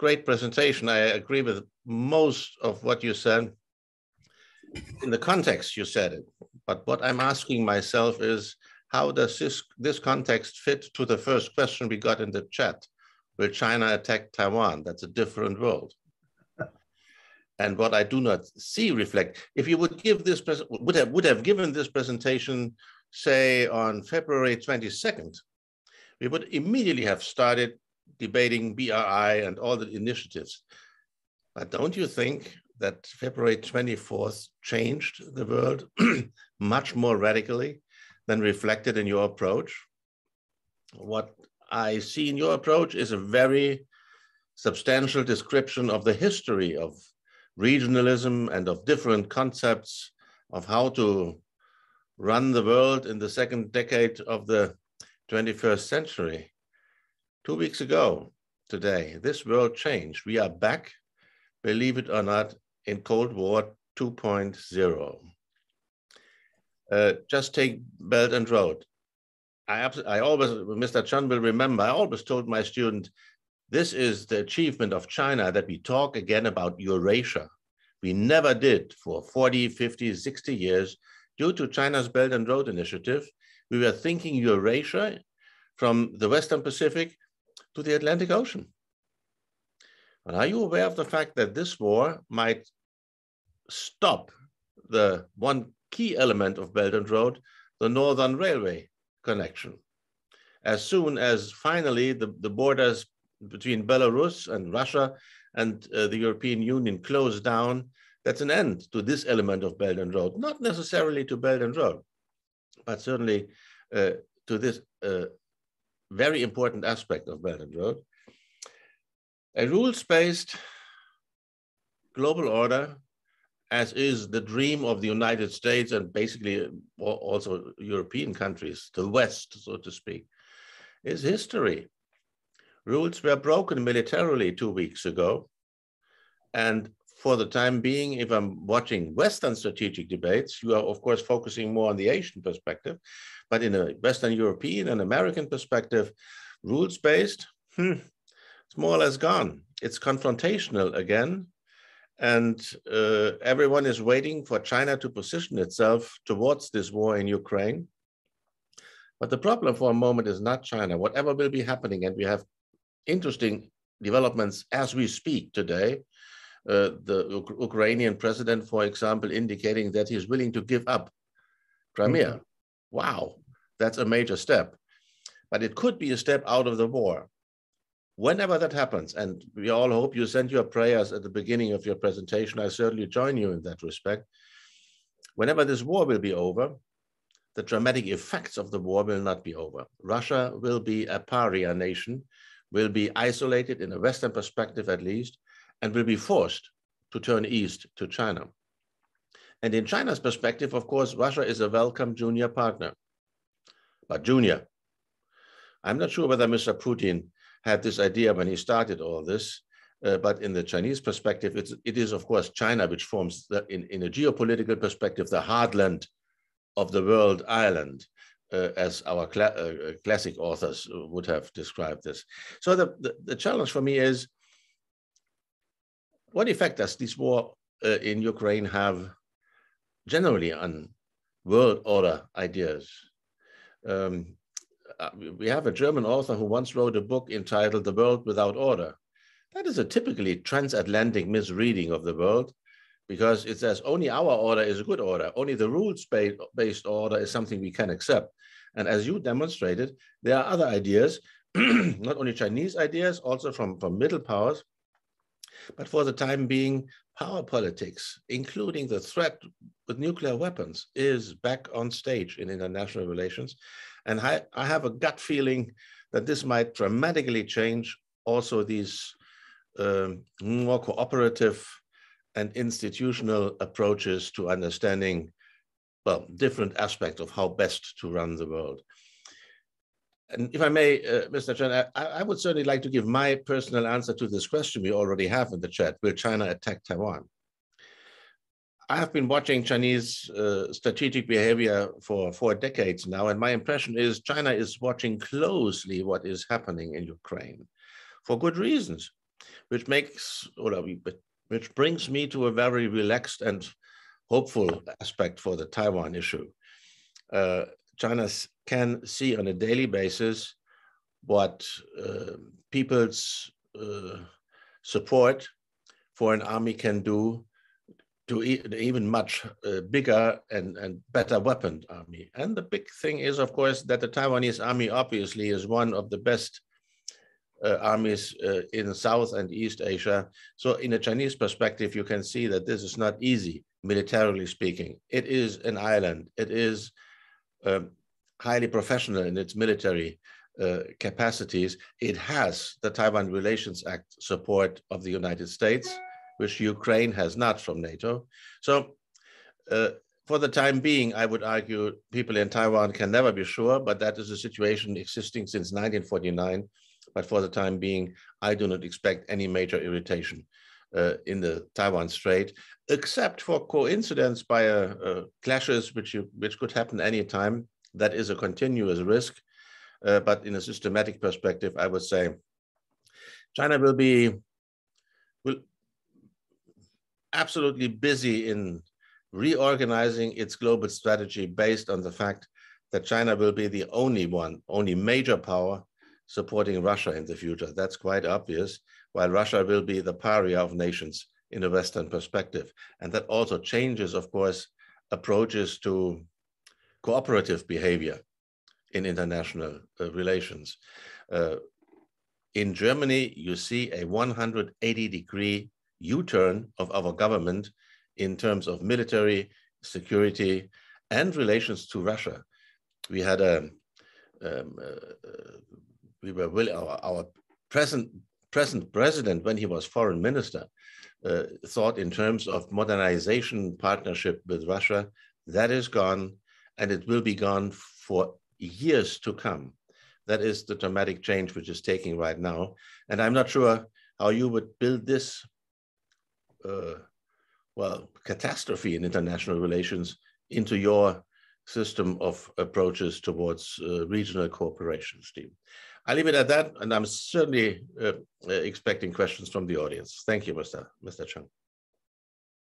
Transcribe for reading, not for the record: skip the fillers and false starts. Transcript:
great presentation. I agree with most of what you said. In the context you said it, but what I'm asking myself is, how does this context fit to the first question we got in the chat? Will China attack Taiwan? That's a different world. And what I do not see reflect, if you would give this, would have given this presentation, say on February 22nd, we would immediately have started debating BRI and all the initiatives. But don't you think that February 24th changed the world much more radically than reflected in your approach? What I see in your approach is a very substantial description of the history of regionalism and of different concepts of how to run the world in the second decade of the 21st century. 2 weeks ago today, this world changed. We are back, believe it or not, in Cold War 2.0. Just take Belt and Road. I always, Mr. Chun will remember, I always told my student, this is the achievement of China, that we talk again about Eurasia. We never did for 40, 50, 60 years. Due to China's Belt and Road Initiative, we were thinking Eurasia from the Western Pacific to the Atlantic Ocean. And are you aware of the fact that this war might stop the one key element of Belt and Road, the Northern Railway connection? As soon as finally the borders between Belarus and Russia and the European Union closed down, that's an end to this element of Belt and Road, not necessarily to Belt and Road, but certainly to this very important aspect of Belt and Road. A rules-based global order, as is the dream of the United States and basically also European countries, the West, so to speak, is history. Rules were broken militarily 2 weeks ago. And for the time being, if I'm watching Western strategic debates, you are of course focusing more on the Asian perspective, but in a Western European and American perspective, rules-based, it's more or less gone. It's confrontational again. And everyone is waiting for China to position itself towards this war in Ukraine. But the problem for a moment is not China. Whatever will be happening, and we have interesting developments as we speak today. The Ukrainian president, for example, indicating that he's willing to give up Crimea. Wow, that's a major step. But it could be a step out of the war. Whenever that happens, and we all hope you send your prayers at the beginning of your presentation, I certainly join you in that respect. Whenever this war will be over, the dramatic effects of the war will not be over. Russia will be a pariah nation, will be isolated in a Western perspective at least, and will be forced to turn east to China. And in China's perspective, of course, Russia is a welcome junior partner. But junior, I'm not sure whether Mr. Putin had this idea when he started all this, but in the Chinese perspective, it is of course China which forms, in a geopolitical perspective, the heartland of the world island, as our classic authors would have described this. So the challenge for me is, what effect does this war in Ukraine have generally on world order ideas? We have a German author who once wrote a book entitled The World Without Order. That is a typically transatlantic misreading of the world, because it says only our order is a good order. Only the rules-based order is something we can accept. And as you demonstrated, there are other ideas, not only Chinese ideas, also from middle powers, but for the time being, power politics, including the threat with nuclear weapons, is back on stage in international relations. And I have a gut feeling that this might dramatically change also these more cooperative and institutional approaches to understanding, well, different aspects of how best to run the world. And if I may, Mr. Chen, I would certainly like to give my personal answer to this question we already have in the chat. Will China attack Taiwan? I have been watching Chinese strategic behavior for 4 decades now, and my impression is China is watching closely what is happening in Ukraine for good reasons. which brings me to a very relaxed and hopeful aspect for the Taiwan issue. China can see on a daily basis what people's support for an army can do to even much bigger and better weaponed army. And the big thing is, of course, that the Taiwanese army obviously is one of the best armies in South and East Asia. So in a Chinese perspective, you can see that this is not easy, militarily speaking. It is an island. It is highly professional in its military capacities. It has the Taiwan Relations Act support of the United States, which Ukraine has not from NATO. So for the time being, I would argue people in Taiwan can never be sure, but that is a situation existing since 1949. But for the time being, I do not expect any major irritation in the Taiwan Strait, except for coincidence by clashes which could happen anytime. That is a continuous risk. But in a systematic perspective, I would say China will be absolutely busy in reorganizing its global strategy based on the fact that China will be the only major power supporting Russia in the future. That's quite obvious, while Russia will be the pariah of nations in a Western perspective. And that also changes, of course, approaches to cooperative behavior in international relations. In Germany, you see a 180-degree U-turn of our government in terms of military, security, and relations to Russia. We had our present president, when he was foreign minister, thought in terms of modernization partnership with Russia. That is gone, and it will be gone for years to come. That is the dramatic change which is taking right now. And I'm not sure how you would build this catastrophe in international relations into your system of approaches towards regional cooperation, Steve. I'll leave it at that, and I'm certainly expecting questions from the audience. Thank you, Mr. Chung.